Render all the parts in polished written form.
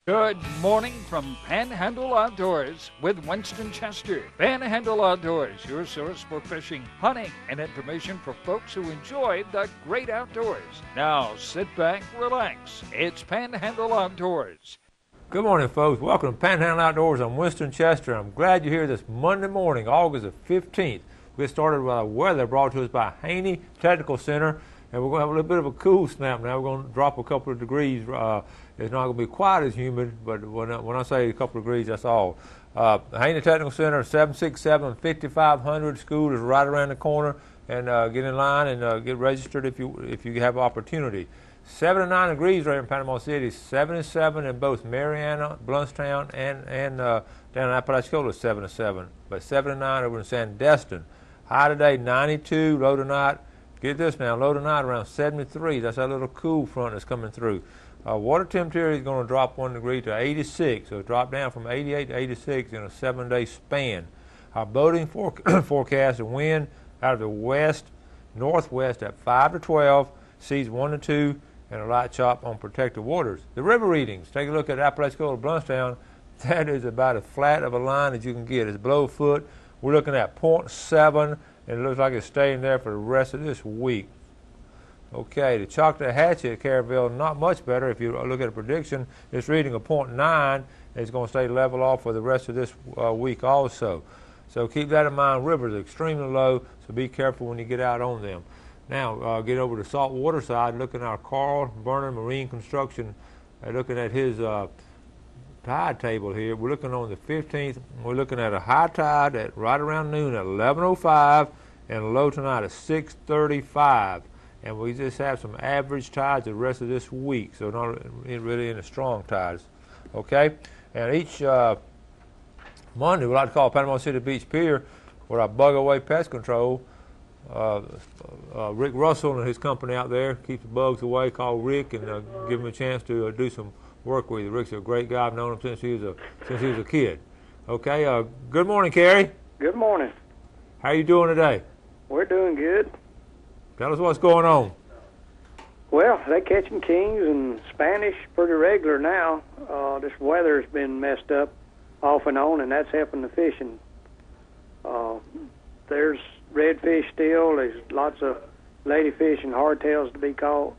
Good morning from Panhandle Outdoors with Winston Chester. Panhandle Outdoors, your source for fishing, hunting, and information for folks who enjoy the great outdoors. Now sit back, relax. It's Panhandle Outdoors. Good morning, folks. Welcome to Panhandle Outdoors. I'm Winston Chester. I'm glad you're here this Monday morning, August the 15th. We get started with our weather brought to us by Haney Technical Center. And we're going to have a little bit of a cool snap now. We're going to drop a couple of degrees. It's not going to be quite as humid, but when I say a couple of degrees, that's all. Haney Technical Center, 767-5500. School is right around the corner. And get in line and get registered if you have opportunity. 79 degrees right in Panama City. 77 in both Marianna, Blountstown, and down in Apalachicola, 77. But 79 over in Sandestin. High today, 92. Low tonight. Get this now, low tonight around 73. That's that little cool front that's coming through. Water temperature is going to drop 1 degree to 86. So drop down from 88 to 86 in a 7-day span. Our boating forecast, the wind out of the west, northwest at 5 to 12, seas 1 to 2, and a light chop on protected waters. The river readings, take a look at Apalachicola, Blountstown. That is about as flat of a line as you can get. It's below a foot. We're looking at 0.7. And it looks like it's staying there for the rest of this week. Okay, the Choctaw Hatchet at Caraville, not much better. If you look at a prediction, it's reading a 0.9. It's going to stay level off for the rest of this week also. So keep that in mind. Rivers are extremely low, so be careful when you get out on them. Now, get over to the saltwater side, looking at our Carl Vernon Marine Construction, looking at his tide table here. We're looking on the 15th. We're looking at a high tide at right around noon at 11:05 and a low tonight at 6:35. And we just have some average tides the rest of this week, so not really any strong tides. Okay? And each Monday, we like to call Panama City Beach Pier with our Bug Away Pest Control. Rick Russell and his company out there keeps the bugs away. Call Rick and give him a chance to do some work with you. Rick's a great guy. I've known him since he was a kid. Okay. Good morning, Carrie. Good morning. How are you doing today? We're doing good. Tell us what's going on. Well, they catching kings and Spanish pretty regular now. This weather's been messed up off and on, and that's helping the fishing. There's redfish still. There's lots of ladyfish and hardtails to be caught.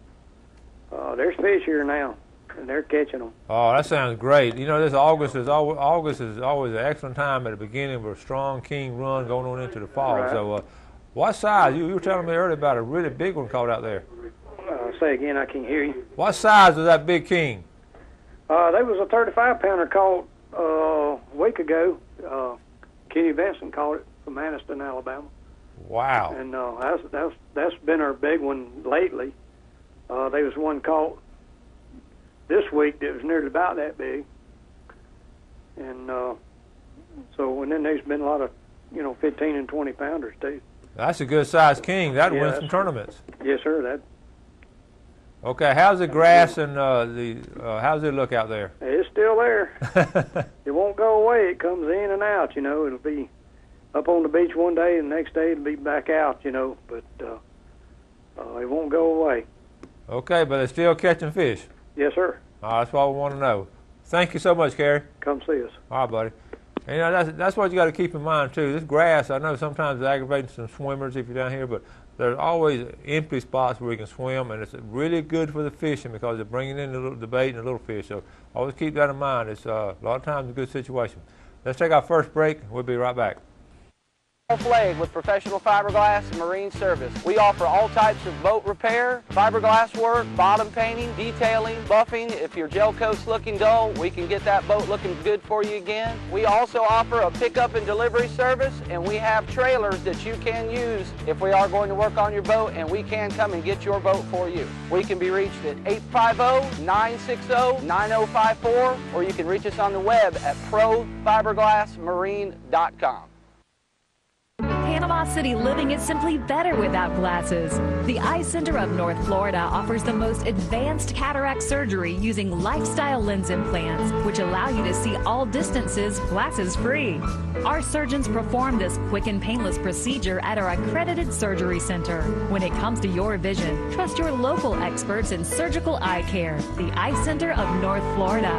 There's fish here now, and they're catching them. Oh, that sounds great. You know, this August is always an excellent time at the beginning of a strong king run going on into the fall. Right. So, what size? You were telling me earlier about a really big one caught out there. Say again, I can't hear you. What size was that big king? There was a 35-pounder caught a week ago. Kenny Benson caught it from Anniston, Alabama. Wow. And that's been our big one lately. There was one caught this week that was nearly about that big. And and then there's been a lot of, 15 and 20 pounders too. That's a good sized king. That'd win some tournaments. Yes, sir. Okay, how's the grass and how's it look out there? It's still there. It won't go away. It comes in and out. It'll be up on the beach one day, and the next day it'll be back out. But it won't go away. Okay, but it's still catching fish. Yes, sir. That's what we want to know. Thank you so much, Carrie. Come see us. All right, buddy. And that's what you got to keep in mind too. This grass, I know sometimes it's aggravating some swimmers if you're down here, but there's always empty spots where you can swim, and it's really good for the fishing because they're bringing in the bait and the little fish. So always keep that in mind. It's a lot of times a good situation. Let's take our first break. We'll be right back. Flag with Professional Fiberglass and Marine Service. We offer all types of boat repair, fiberglass work, bottom painting, detailing, buffing. If your gel coat's looking dull, we can get that boat looking good for you again. We also offer a pickup and delivery service, and we have trailers that you can use if we are going to work on your boat, and we can come and get your boat for you. We can be reached at 850-960-9054, or you can reach us on the web at profiberglassmarine.com. Panama City living is simply better without glasses. The Eye Center of North Florida offers the most advanced cataract surgery using lifestyle lens implants, which allow you to see all distances glasses-free. Our surgeons perform this quick and painless procedure at our accredited surgery center. When it comes to your vision, trust your local experts in surgical eye care. The Eye Center of North Florida.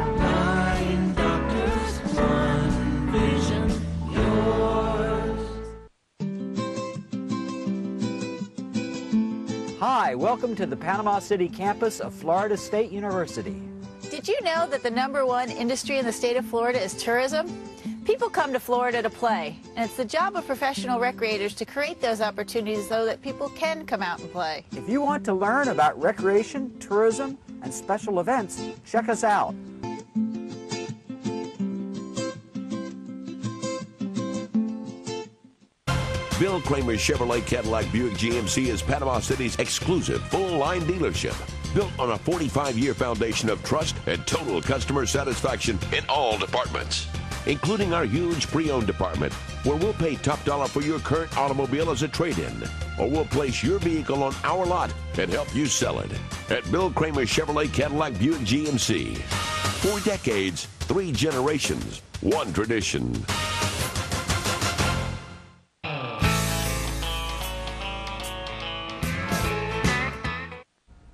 Hi, welcome to the Panama City campus of Florida State University. Did you know that the #1 industry in the state of Florida is tourism? People come to Florida to play, and it's the job of professional recreators to create those opportunities so that people can come out and play. If you want to learn about recreation, tourism, and special events, check us out. Bill Kramer Chevrolet Cadillac Buick GMC is Panama City's exclusive full-line dealership. Built on a 45-year foundation of trust and total customer satisfaction in all departments, including our huge pre-owned department, where we'll pay top dollar for your current automobile as a trade-in, or we'll place your vehicle on our lot and help you sell it. At Bill Kramer Chevrolet Cadillac Buick GMC. 4 decades, 3 generations, 1 tradition.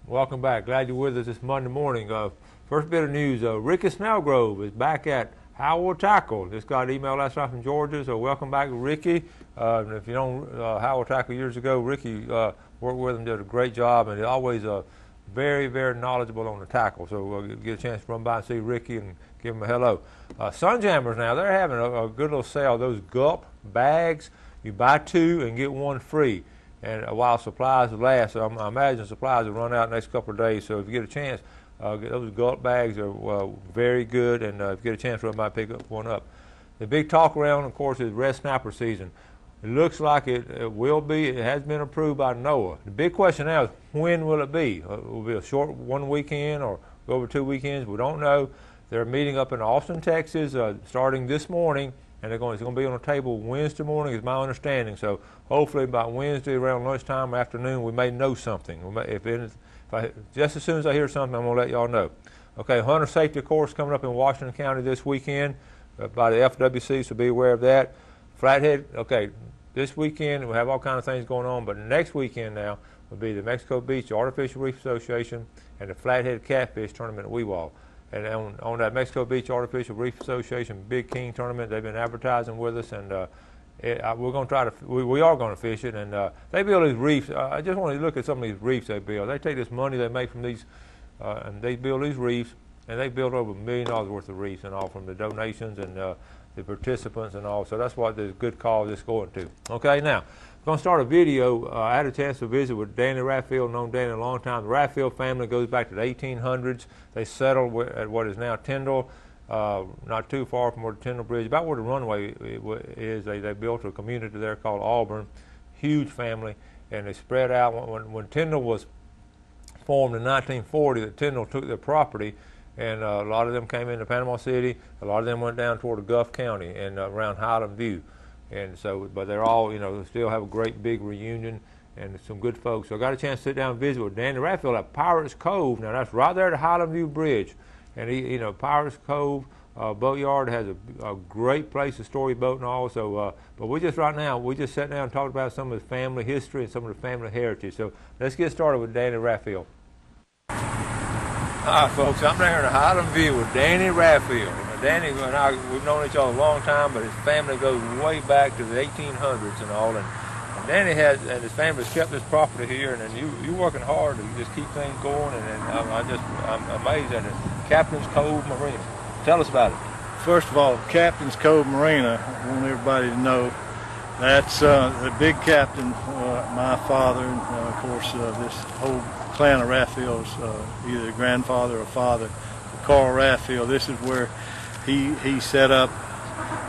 Welcome back. Glad you're with us this Monday morning. First bit of news, Ricky Snellgrove is back at Howell Tackle. Just got an email last night from Georgia, so welcome back, Ricky. If you know Howell Tackle years ago, Ricky worked with him, did a great job, and he's always very, very knowledgeable on the tackle. So we'll get a chance to run by and see Ricky and give him a hello. Sunjammers now, they're having a good little sale. Those Gulp bags, you buy 2 and get 1 free. And while supplies last, so I imagine supplies will run out in the next couple of days. So if you get a chance, those Gulp bags are very good, and if you get a chance, I might pick one up. The big talk around, of course, is red snapper season. It looks like it will be. It has been approved by NOAA. The big question now is, when will it be? Will it be a short 1 weekend or go over 2 weekends? We don't know. They're meeting up in Austin, Texas, starting this morning. And it's going to be on the table Wednesday morning, is my understanding. So hopefully by Wednesday around lunchtime or afternoon, we may know something. Just as soon as I hear something, I'm going to let y'all know. Okay, hunter safety course coming up in Washington County this weekend by the FWC, so be aware of that. Flathead, okay, this weekend we'll have all kinds of things going on, but next weekend now will be the Mexico Beach Artificial Reef Association and the Flathead Catfish Tournament at Weewall. And on that Mexico Beach Artificial Reef Association Big King Tournament, they've been advertising with us, and we're going to try to. We are going to fish it, and they build these reefs. I just want to look at some of these reefs they build. They take this money they make from these, and they build these reefs, and they build over $1 million worth of reefs and all from the donations and the participants and all. So that's what the good cause is going to. Okay, now. I'm going to start a video. I had a chance to visit with Danny Rathfield, known Danny a long time. The Rathfield family goes back to the 1800s. They settled at what is now Tyndall, not too far from where the Tyndall Bridge, about where the runway is. They built a community there called Auburn, huge family, and they spread out. When Tyndall was formed in 1940, that Tyndall took their property, and a lot of them came into Panama City. A lot of them went down toward the Gulf County and around Highland View. And so, but they're all, still have a great big reunion and some good folks. So I got a chance to sit down and visit with Danny Rathfield at Pirates Cove. Now that's right there at the Highland View Bridge. And he, Pirates Cove Boatyard has a great place to store your boat and all. So, but we just sat down and talked about some of his family history and some of the family heritage. So let's get started with Danny Rathfield. Hi folks, I'm down here in Highland View with Danny Rathfield. Danny and I, we've known each other a long time, but his family goes way back to the 1800s and all. And Danny and his family has kept this property here, and you're working hard to just keep things going. And I'm amazed at it. Captain's Cove Marina. Tell us about it. First of all, Captain's Cove Marina, I want everybody to know that's the big captain, my father, and of course this whole clan of Rathfields, either grandfather or father, Carl Rathfield. This is where he set up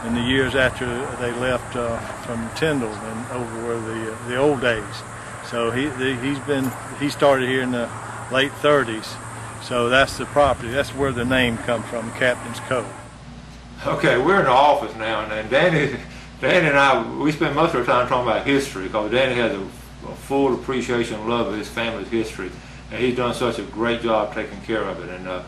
in the years after they left from Tyndall and over where the old days. So he started here in the late 30s. So that's the property. That's where the name comes from, Captain's Cove. Okay, we're in the office now, and Danny and I, we spend most of our time talking about history, because Danny has a full appreciation and love of his family's history, and he's done such a great job taking care of it. And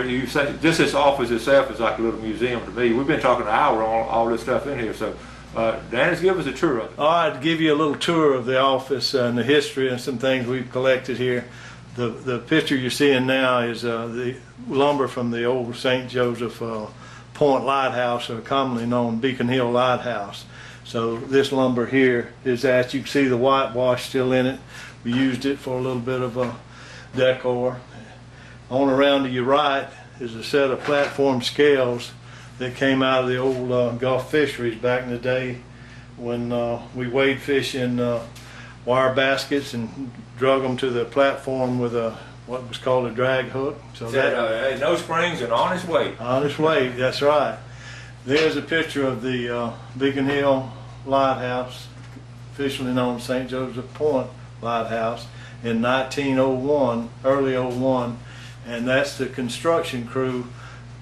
you say just this office itself is like a little museum to me. We've been talking an hour on all this stuff in here, so Danny's give us a tour of it. I'd give you a little tour of the office and the history and some things we've collected here. The picture you're seeing now is the lumber from the old St. Joseph Point Lighthouse, or commonly known Beacon Hill Lighthouse. So this lumber here is that. You can see the whitewash still in it. We used it for a little bit of a decor. On around to your right is a set of platform scales that came out of the old Gulf fisheries back in the day when we weighed fish in wire baskets and drug them to the platform with what was called a drag hook. So that no springs and honest weight. Honest weight, that's right. There's a picture of the Beacon Hill Lighthouse, officially known as St. Joseph Point Lighthouse, in 1901, early 01, and that's the construction crew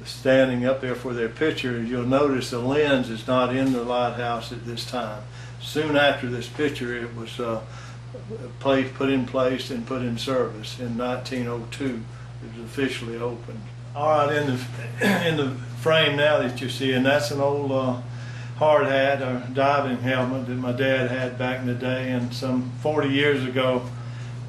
standing up there for their picture. You'll notice the lens is not in the lighthouse at this time. Soon after this picture, it was put in place and put in service in 1902. It was officially opened. All right, in the frame now that you see, and that's an old hard hat or diving helmet that my dad had back in the day, and some 40 years ago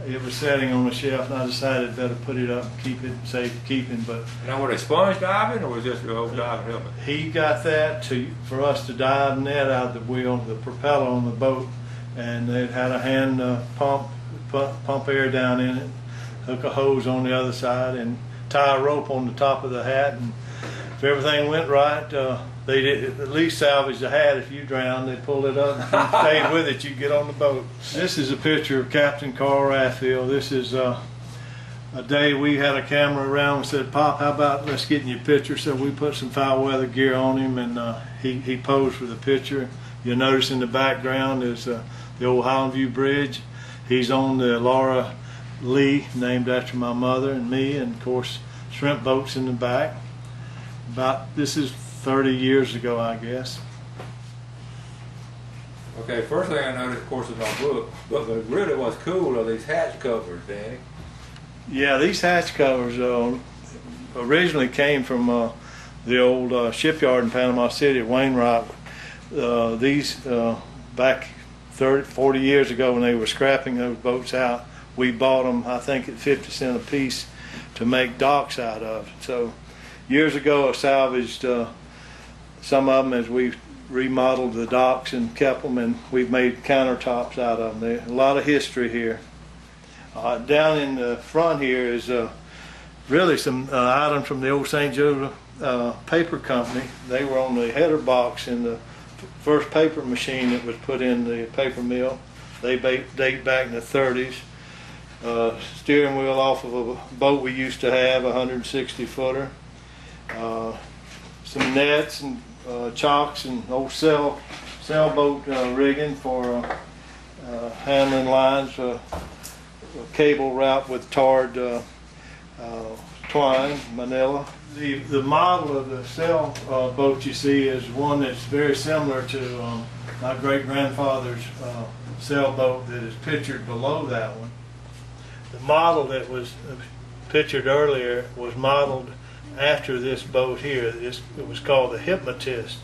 it was sitting on the shelf, and I decided better put it up and keep it safe keeping. But now, were they sponge diving, or was this your old diving helmet? He got that for us to dive net out of the wheel, the propeller on the boat, and it had a hand pump air down in it, hook a hose on the other side, and tie a rope on the top of the hat. And if everything went right, they did at least salvage the hat. If you drowned, they pulled it up. If you stayed with it, you get on the boat. This is a picture of Captain Carl Raphael. This is a day we had a camera around and said, "Pop, how about let's get in your picture?" So we put some foul weather gear on him, and he posed for the picture. You'll notice in the background is the old Highland View Bridge. He's on the Laura Lee, named after my mother and me, and of course shrimp boats in the back. This is 30 years ago, I guess. Okay, first thing I noticed, of course, is my book, but really what's cool are these hatch covers, Danny. Yeah, these hatch covers originally came from the old shipyard in Panama City, Wainwright. These back 30, 40 years ago when they were scrapping those boats out, we bought them, I think, at 50 cents a piece to make docks out of. So years ago I salvaged some of them as we remodeled the docks and kept them, and we've made countertops out of them. There's a lot of history here. Down in the front here is really some items from the old St. Joseph Paper Company. They were on the header box in the first paper machine that was put in the paper mill. They date back in the 30s. Steering wheel off of a boat we used to have, a 160 footer. Some nets and chocks and old sailboat rigging for handling lines, cable route with tarred twine, manila. The model of the sailboat you see is one that's very similar to my great-grandfather's sailboat that is pictured below that one. The model that was pictured earlier was modeled after this boat here. It was called the Hypnotist,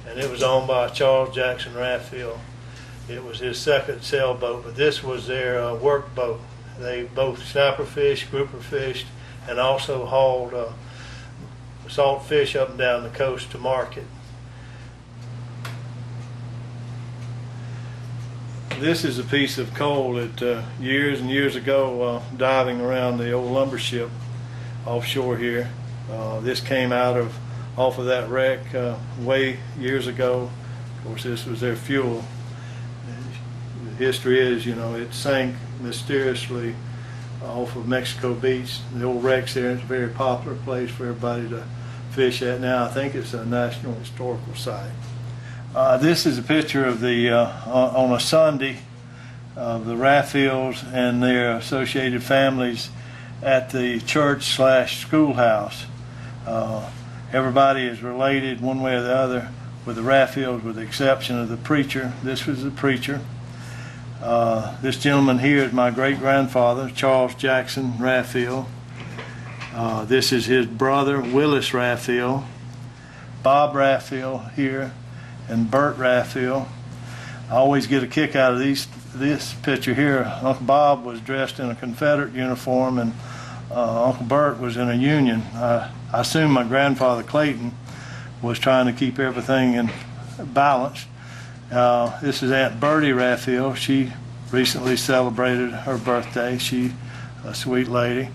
and it was owned by Charles Jackson Raphael. It was his second sailboat, but this was their work boat. They both snapper fished, grouper fished, and also hauled salt fish up and down the coast to market. This is a piece of coal that years and years ago, diving around the old lumber ship offshore here, this came off of that wreck way years ago. Of course, this was their fuel. The history is, it sank mysteriously off of Mexico Beach. The old wreck's there. It's a very popular place for everybody to fish at now. I think it's a National Historical Site. This is a picture of on a Sunday of the Raphaels and their associated families at the church/schoolhouse. Everybody is related one way or the other with the Raphaels, with the exception of the preacher. This was the preacher. This gentleman here is my great-grandfather, Charles Jackson Raphael. This is his brother, Willis Raphael. Bob Raphael here, and Bert Raphael. I always get a kick out of this picture here. Uncle Bob was dressed in a Confederate uniform, and Uncle Bert was in a Union. I assume my grandfather Clayton was trying to keep everything in balance, This is Aunt Bertie Raphael. She recently celebrated her birthday. She a sweet lady.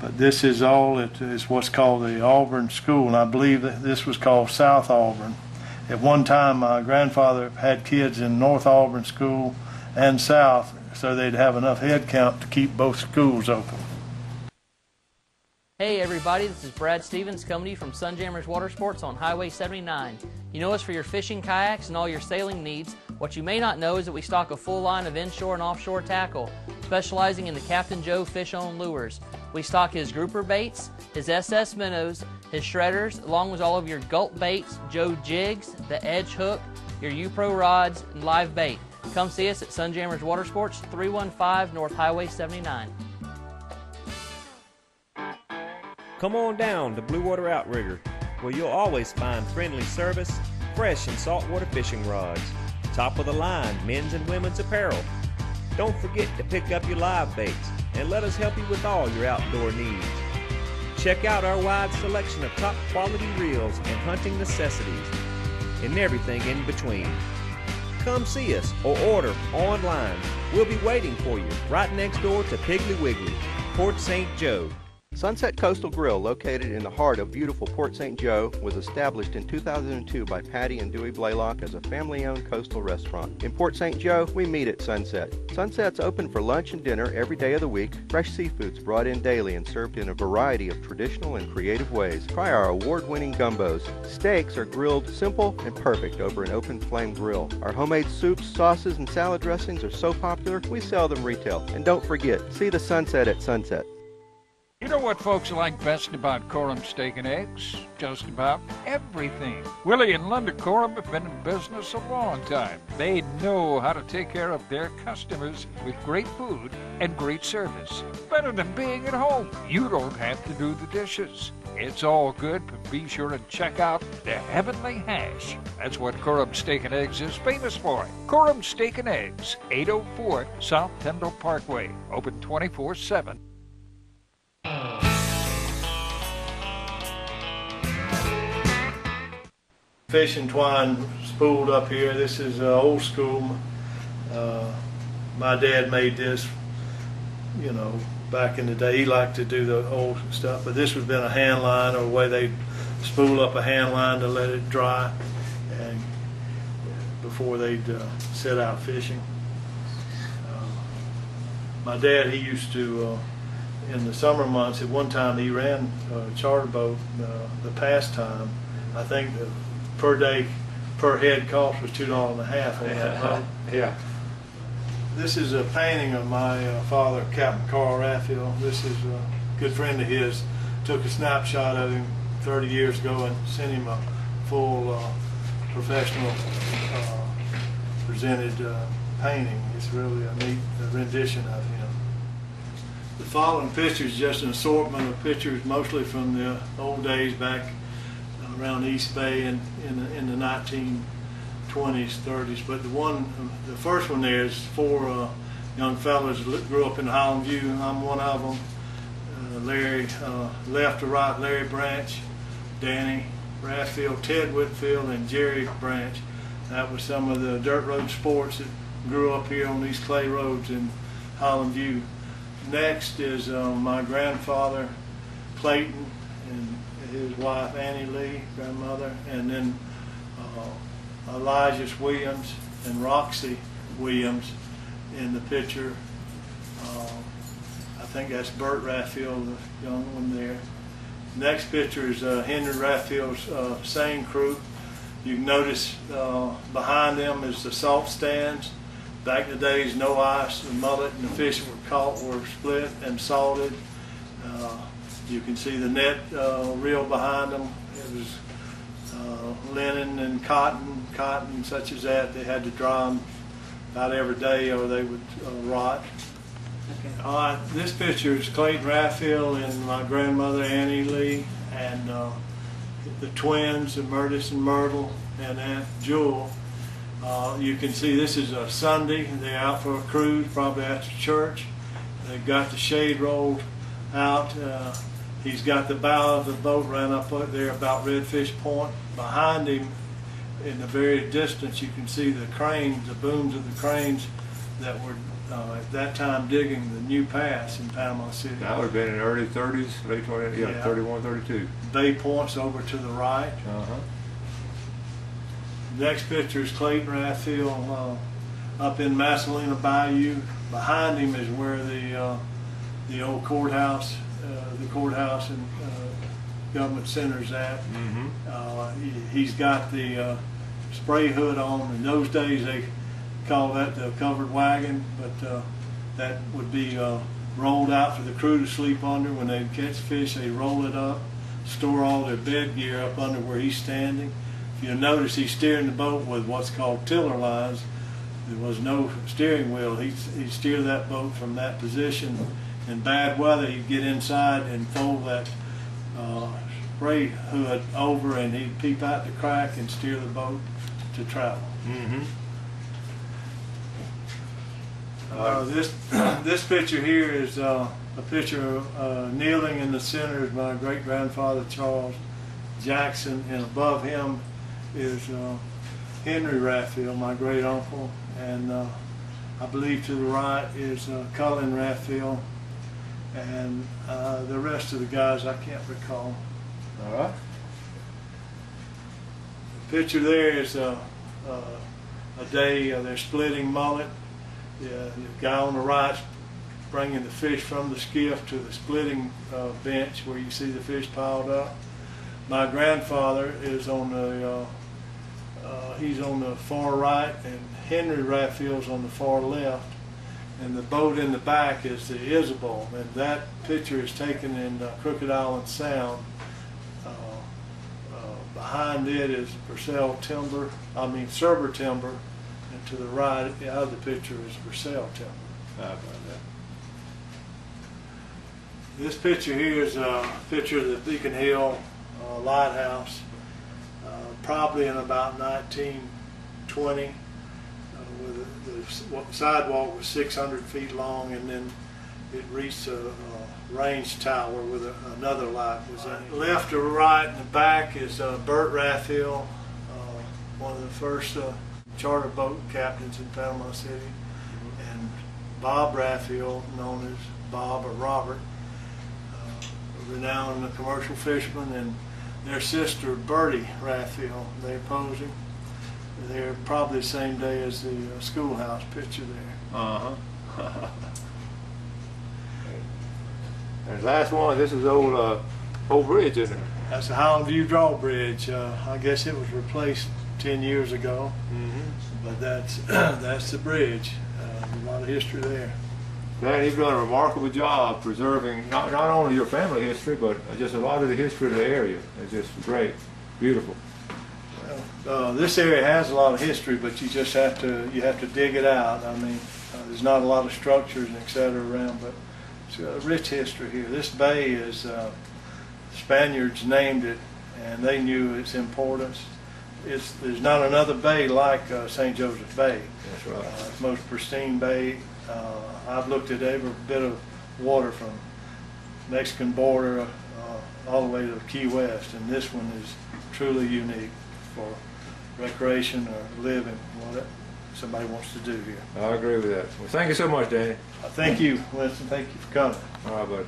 But this is what's called the Auburn School, and I believe that this was called South Auburn. At one time, my grandfather had kids in North Auburn School and South, so they'd have enough head count to keep both schools open. Hey everybody, this is Brad Stevens coming to you from Sunjammers Water Sports on Highway 79. You know us for your fishing kayaks and all your sailing needs. What you may not know is that we stock a full line of inshore and offshore tackle, specializing in the Captain Joe fish-on lures. We stock his grouper baits, his SS minnows, his shredders, along with all of your gulp baits, Joe jigs, the edge hook, your U-Pro rods, and live bait. Come see us at Sunjammers Water Sports, 315 North Highway 79. Come on down to Blue Water Outrigger, where you'll always find friendly service, fresh and saltwater fishing rods, top of the line men's and women's apparel. Don't forget to pick up your live baits and let us help you with all your outdoor needs. Check out our wide selection of top quality reels and hunting necessities and everything in between. Come see us or order online. We'll be waiting for you right next door to Piggly Wiggly, Port St. Joe. Sunset Coastal Grill, located in the heart of beautiful Port St. Joe, was established in 2002 by Patty and Dewey Blaylock as a family-owned coastal restaurant. In Port St. Joe, we meet at Sunset. Sunset's open for lunch and dinner every day of the week. Fresh seafoods brought in daily and served in a variety of traditional and creative ways. Try our award-winning gumbos. Steaks are grilled simple and perfect over an open flame grill. Our homemade soups, sauces, and salad dressings are so popular, we sell them retail. And don't forget, see the sunset at Sunset. You know what folks like best about Coram Steak and Eggs? Just about everything. Willie and Linda Coram have been in business a long time. They know how to take care of their customers with great food and great service. Better than being at home. You don't have to do the dishes. It's all good, but be sure to check out the Heavenly Hash. That's what Coram Steak and Eggs is famous for. Coram Steak and Eggs, 804 South Tyndall Parkway. Open 24/7. Fishing twine spooled up here. This is old school. My dad made this, you know, back in the day. He liked to do the old stuff, but this would have been a hand line, or a way they'd spool up a hand line to let it dry and before they'd set out fishing. My dad, he used to, in the summer months, at one time he ran a charter boat, the Pastime. I think the per day, per head cost was $2.50 on that boat. Yeah. This is a painting of my father, Captain Carl Raphael. This is a good friend of his. Took a snapshot of him 30 years ago and sent him a full professional presented painting. It's really a neat rendition of him. The following pictures is just an assortment of pictures, mostly from the old days back around East Bay in the 1920s, 30s. But the first one there is four young fellows that grew up in Highland View. I'm one of them. Larry, left to right, Larry Branch, Danny Raphael, Ted Whitfield, and Jerry Branch. That was some of the dirt road sports that grew up here on these clay roads in Highland View. Next is my grandfather, Clayton, and his wife Annie Lee, grandmother, and then Elijah Williams and Roxy Williams in the picture. I think that's Bert Raphael, the young one there. Next picture is Henry Raphael's seine crew. You can notice behind them is the salt stands. Back in the days, no ice, the mullet and the fish were caught, were split and salted. You can see the net reel behind them. It was linen and cotton such as that. They had to dry them about every day or they would rot. This picture is Clayton Raphael and my grandmother Annie Lee, and the twins, Murtis and Myrtle, and Aunt Jewel. You can see this is a Sunday. They're out for a cruise, probably after church. They've got the shade rolled out. He's got the bow of the boat ran up there about Redfish Point. Behind him in the very distance, you can see the cranes, the booms of the cranes that were at that time digging the new pass in Panama City. That would have been in the early 30s, late 20s, yeah, 31, 32. Bay Point's over to the right. Next picture is Clayton Rathfield up in Masalina Bayou. Behind him is where the old courthouse, and government center's at. He's got the spray hood on. In those days they called that the covered wagon, but that would be rolled out for the crew to sleep under. When they'd catch fish, they'd roll it up, store all their bed gear up under where he's standing. If you'll notice, he's steering the boat with what's called tiller lines. There was no steering wheel. He'd steer that boat from that position. In bad weather, he'd get inside and fold that spray hood over, and he'd peep out the crack and steer the boat to travel. This picture here is a picture of kneeling in the center is my great-grandfather Charles Jackson, and above him is Henry Rathfield, my great-uncle, and I believe to the right is Cullen Rathfield, and the rest of the guys I can't recall. All right. The picture there is a day they're splitting mullet. The guy on the right bringing the fish from the skiff to the splitting bench where you see the fish piled up. My grandfather is on the he's on the far right, and Henry Rathfield's on the far left, and the boat in the back is the Isabel, and that picture is taken in Crooked Island Sound. Behind it is Purcell timber, Cerber timber, and to the right the other picture is Purcell timber. How about that? This picture here is a picture of the Beacon Hill lighthouse, probably in about 1920. The sidewalk was 600 feet long, and then it reached a range tower with another light was in it. Left to right in the back is Bert Rathfield, one of the first charter boat captains in Panama City, and Bob Rathfield, known as Bob or Robert, renowned commercial fisherman, and their sister Bertie Rathfield. They opposed him. They're probably the same day as the schoolhouse picture there. And the last one, this is old bridge, isn't it? That's the Highland View Drawbridge. I guess it was replaced 10 years ago, but that's the bridge. A lot of history there. Man, you've done a remarkable job preserving not only your family history, but just a lot of the history of the area. It's just great, beautiful. Well, this area has a lot of history, but you just have to dig it out. I mean, there's not a lot of structures and et cetera around, but it's a rich history here. This bay is Spaniards named it, and they knew its importance. There's not another bay like St. Joseph Bay. That's right. It's the most pristine bay. I've looked at every bit of water from Mexican border all the way to Key West, and this one is truly unique for recreation or living, whatever somebody wants to do here. I agree with that. Well, thank you so much, Danny. Thank you, Winston. Thank you for coming. All right, buddy.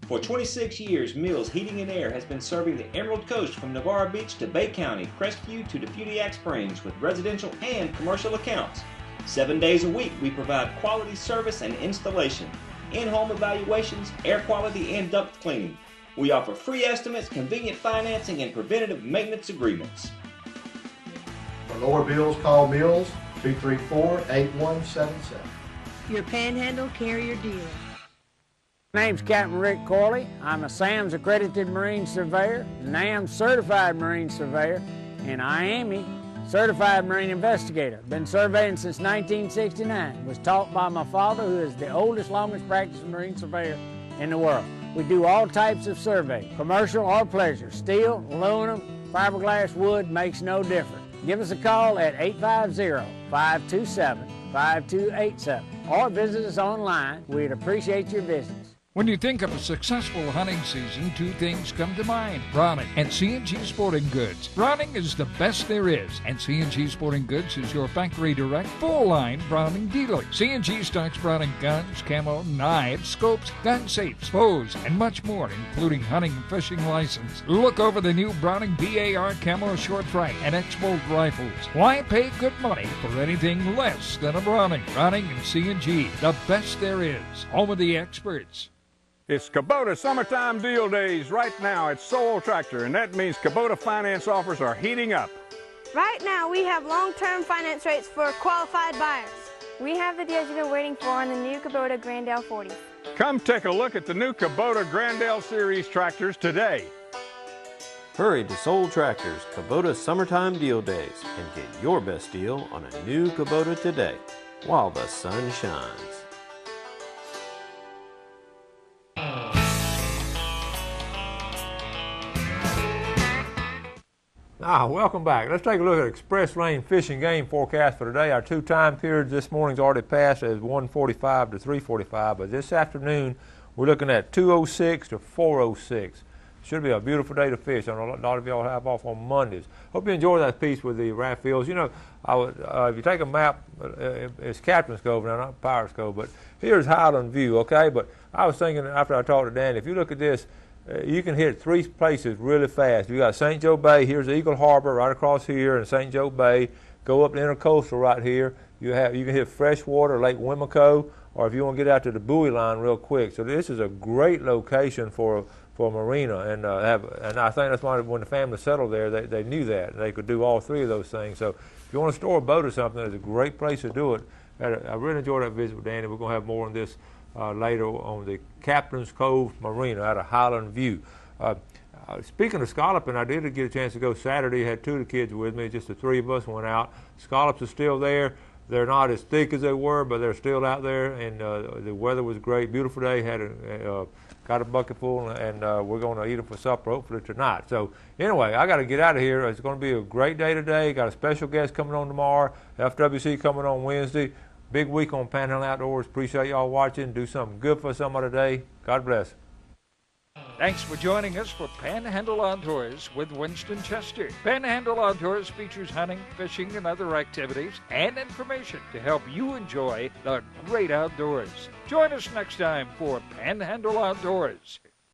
For 26 years, Mills Heating and Air has been serving the Emerald Coast from Navarre Beach to Bay County, Crestview to Defutiac Springs with residential and commercial accounts. 7 days a week, we provide quality service and installation, in-home evaluations, air quality, and duct cleaning. We offer free estimates, convenient financing, and preventative maintenance agreements. For lower bills, call Mills 234-8177. Your Panhandle carrier dealer. My name's Captain Rick Corley. I'm a SAMS accredited Marine Surveyor, NAM certified Marine Surveyor, and IAME certified Marine Investigator. Been surveying since 1969. Was taught by my father, who is the oldest, longest practicing Marine Surveyor in the world. We do all types of survey, commercial or pleasure. Steel, aluminum, fiberglass, wood, makes no difference. Give us a call at 850-527-5600. 888-281-5287. Or visit us online. We'd appreciate your visits. When you think of a successful hunting season, two things come to mind: Browning and C&G Sporting Goods. Browning is the best there is, and C&G Sporting Goods is your factory direct, full-line Browning dealer. C&G stocks Browning guns, camo, knives, scopes, gun safes, bows, and much more, including hunting and fishing license. Look over the new Browning BAR camo short frame and X-Bolt rifles. Why pay good money for anything less than a Browning? Browning and C&G, the best there is. Home of the experts. It's Kubota Summertime Deal Days right now at Sowell Tractor, and that means Kubota finance offers are heating up. Right now, we have long-term finance rates for qualified buyers. We have the deals you've been waiting for on the new Kubota Grandale 40. Come take a look at the new Kubota Grandale Series tractors today. Hurry to Sowell Tractors Kubota Summertime Deal Days and get your best deal on a new Kubota today while the sun shines. Welcome back. Let's take a look at Express Lane Fishing Game forecast for today. Our two time periods this morning's already passed as 1:45 to 3:45, but this afternoon we're looking at 2:06 to 4:06. Should be a beautiful day to fish. I know a lot of y'all have off on Mondays. Hope you enjoy that piece with the raft fields. You know, if you take a map, it's Captain's Cove now, not Pirate's Cove, but here's Highland View, okay? But I was thinking after I talked to Dan, if you look at this, you can hit three places really fast. You got St. Joe Bay. Here's Eagle Harbor right across here, and St. Joe Bay. Go up the Intercoastal right here. You can hit freshwater, Lake Wimico, or if you want to get out to the buoy line real quick. So this is a great location for a marina, and I think that's why when the family settled there, they knew that they could do all three of those things. So if you want to store a boat or something, it's a great place to do it. I really enjoyed that visit with Danny. We're going to have more on this later on the Captain's Cove Marina out of Highland View. Speaking of scalloping, I did get a chance to go Saturday. Had two of the kids with me. Just the three of us went out. Scallops are still there. They're not as thick as they were, but they're still out there, and the weather was great. Beautiful day. Got a bucket full, and we're going to eat them for supper hopefully tonight. So anyway, I got to get out of here. It's going to be a great day today. Got a special guest coming on tomorrow. FWC coming on Wednesday. Big week on Panhandle Outdoors. Appreciate y'all watching. Do something good for somebody today. God bless. Thanks for joining us for Panhandle Outdoors with Winston Chester. Panhandle Outdoors features hunting, fishing, and other activities and information to help you enjoy the great outdoors. Join us next time for Panhandle Outdoors.